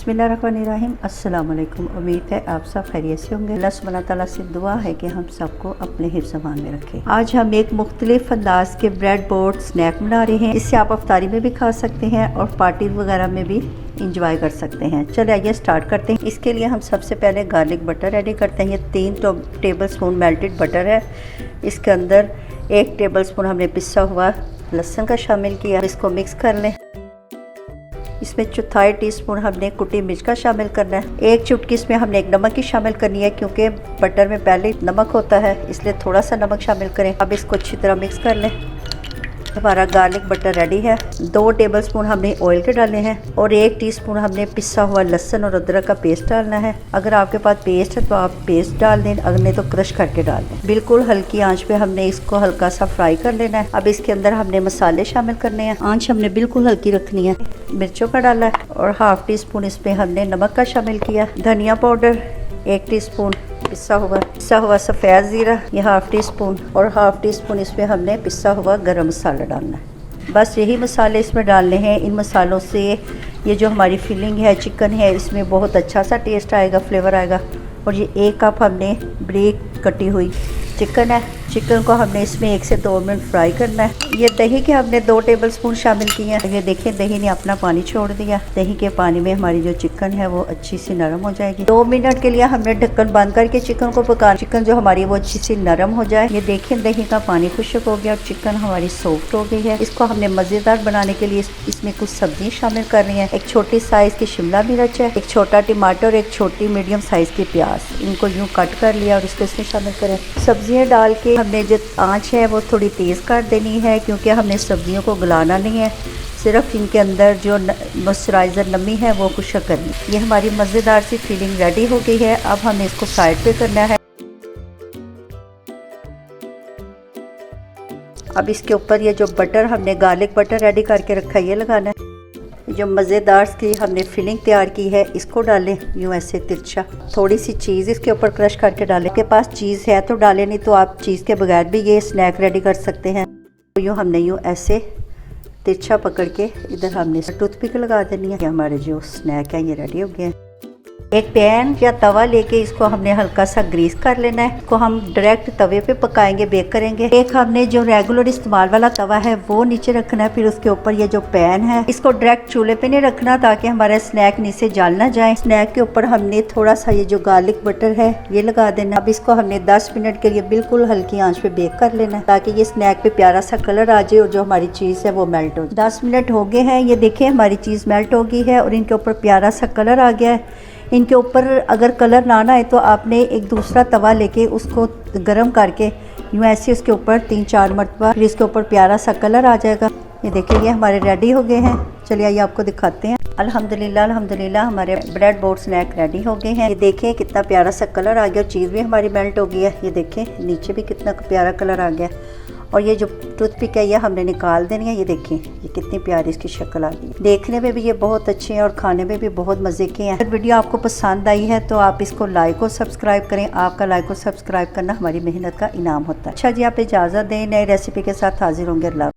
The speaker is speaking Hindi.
बिस्मिल्लाहिर्रहमानिर्रहीम। अस्सलाम वालेकुम। उम्मीद है आप सब खैरियत से होंगे। अल्लाह सुब्हानहू तआला से दुआ है कि हम सबको अपने हिफ्ज़ अमान में रखे। आज हम एक मुख्तलिफ अंदाज के ब्रेड बोर्ड स्नैक बना रहे हैं। इससे आप अफ्तारी में भी खा सकते हैं और पार्टी वगैरह में भी इंजॉय कर सकते हैं। चलिए आइए स्टार्ट करते हैं। इसके लिए हम सबसे पहले गार्लिक बटर रेडी करते हैं। ये 3 टेबल स्पून मेल्टेड बटर है। इसके अंदर 1 टेबल स्पून हमने पिसा हुआ लहसुन का शामिल किया। इसको मिक्स कर लें। इसमें 1/4 टीस्पून हमने कुटी मिर्च का शामिल करना है। 1 चुटकी इसमें हमने एक नमक की शामिल करनी है, क्योंकि बटर में पहले नमक होता है, इसलिए थोड़ा सा नमक शामिल करें। अब इसको अच्छी तरह मिक्स कर लें। हमारा गार्लिक बटर रेडी है। 2 टेबल स्पून हमने ऑयल के डालने हैं और 1 टीस्पून हमने पिसा हुआ लहसुन और अदरक का पेस्ट डालना है। अगर आपके पास पेस्ट है तो आप पेस्ट डाल दें, अगर नहीं तो क्रश करके डाल दें। बिल्कुल हल्की आंच पे हमने इसको हल्का सा फ्राई कर लेना है। अब इसके अंदर हमने मसाले शामिल करने हैं। आंच हमने बिल्कुल हल्की रखनी है। मिर्चों का डाला है और 1/2 टीस्पून इसमें हमने नमक का शामिल किया। धनिया पाउडर 1 टीस्पून, पिसा हुआ सफ़ेद ज़ीरा ये 1/2 टीस्पून और 1/2 टीस्पून इसमें हमने पिसा हुआ गरम मसाला डालना है। बस यही मसाले इसमें डालने हैं। इन मसालों से ये जो हमारी फिलिंग है चिकन है, इसमें बहुत अच्छा सा टेस्ट आएगा, फ्लेवर आएगा। और ये 1 कप हमने बारीक कटी हुई चिकन है। चिकन को हमने इसमें 1 से 2 मिनट फ्राई करना है। ये दही के हमने 2 टेबल स्पून शामिल किए हैं। ये देखें दही ने अपना पानी छोड़ दिया। दही के पानी में हमारी जो चिकन है वो अच्छी सी नरम हो जाएगी। 2 मिनट के लिए हमने ढक्कन बंद करके चिकन को पकाना। चिकन जो हमारी वो अच्छी सी नरम हो जाए। ये देखें दही का पानी खुश्क हो गया और चिकन हमारी सॉफ्ट हो गई है। इसको हमने मज़ेदार बनाने के लिए इसमें कुछ सब्जियाँ शामिल कर रही हैं। एक छोटी साइज़ की शिमला मिर्च है, एक छोटा टमाटर और एक छोटी मीडियम साइज़ की प्याज। इनको यूँ कट कर लिया और इसको इसमें शामिल करें। सब्जियाँ डाल के हमने जो आंच है वो थोड़ी तेज़ कर देनी है, क्योंकि हमने सब्जियों को गलाना नहीं है, सिर्फ इनके अंदर जो मॉइस्चराइज़र नमी है वो खुश्क करनी। ये हमारी मज़ेदार सी फीलिंग रेडी हो गई है। अब हमें इसको साइड पे करना है। अब इसके ऊपर ये जो बटर हमने गार्लिक बटर रेडी करके रखा है ये लगाना है। जो मज़ेदार की हमने फिलिंग तैयार की है इसको डालें यूँ ऐसे तिरछा। थोड़ी सी चीज़ इसके ऊपर क्रश करके डालें। आपके पास चीज़ है तो डालें, नहीं तो आप चीज़ के बगैर भी ये स्नैक रेडी कर सकते हैं। तो यूँ हमने यूँ ऐसे तिरछा पकड़ के इधर हमने टूथपिक लगा देनी है। हमारे जो स्नैक हैं ये रेडी हो गए हैं। एक पैन या तवा लेके इसको हमने हल्का सा ग्रीस कर लेना है। इसको हम डायरेक्ट तवे पे पकाएंगे, बेक करेंगे। एक हमने जो रेगुलर इस्तेमाल वाला तवा है वो नीचे रखना है। फिर उसके ऊपर ये जो पैन है इसको डायरेक्ट चूल्हे पे नहीं रखना, ताकि हमारा स्नैक नीचे जल ना जाए। स्नैक के ऊपर हमने थोड़ा सा ये जो गार्लिक बटर है ये लगा देना। अब इसको हमने 10 मिनट के लिए बिल्कुल हल्की आंच पे बेक कर लेना है, ताकि ये स्नैक पे प्यारा सा कलर आ जाए और जो हमारी चीज़ है वो मेल्ट हो जाए। 10 मिनट हो गए हैं। ये देखें हमारी चीज़ मेल्ट हो गई है और इनके ऊपर प्यारा सा कलर आ गया है। इनके ऊपर अगर कलर ना आए तो आपने एक दूसरा तवा लेके उसको गर्म करके यूँ ऐसे उसके ऊपर 3-4 मरतबा, फिर इसके ऊपर प्यारा सा कलर आ जाएगा। ये देखिए ये हमारे रेडी हो गए हैं। चलिए आइए आपको दिखाते हैं। अल्हम्दुलिल्लाह हमारे ब्रेड बोर्ड स्नैक रेडी हो गए हैं। ये देखें कितना प्यारा सा कलर आ गया और चीज़ भी हमारी मेल्ट हो गई है। ये देखें नीचे भी कितना प्यारा कलर आ गया। और ये जो टूथपिक है ये हमने निकाल देनी है। ये देखें ये कितनी प्यारी इसकी शक्ल आ गई। देखने में भी ये बहुत अच्छे हैं और खाने में भी बहुत मज़े के हैं। अगर वीडियो आपको पसंद आई है तो आप इसको लाइक और सब्सक्राइब करें। आपका लाइक और सब्सक्राइब करना हमारी मेहनत का इनाम होता है। अच्छा जी, आप इजाज़त दें, नई रेसिपी के साथ हाजिर होंगे। अल्लाह।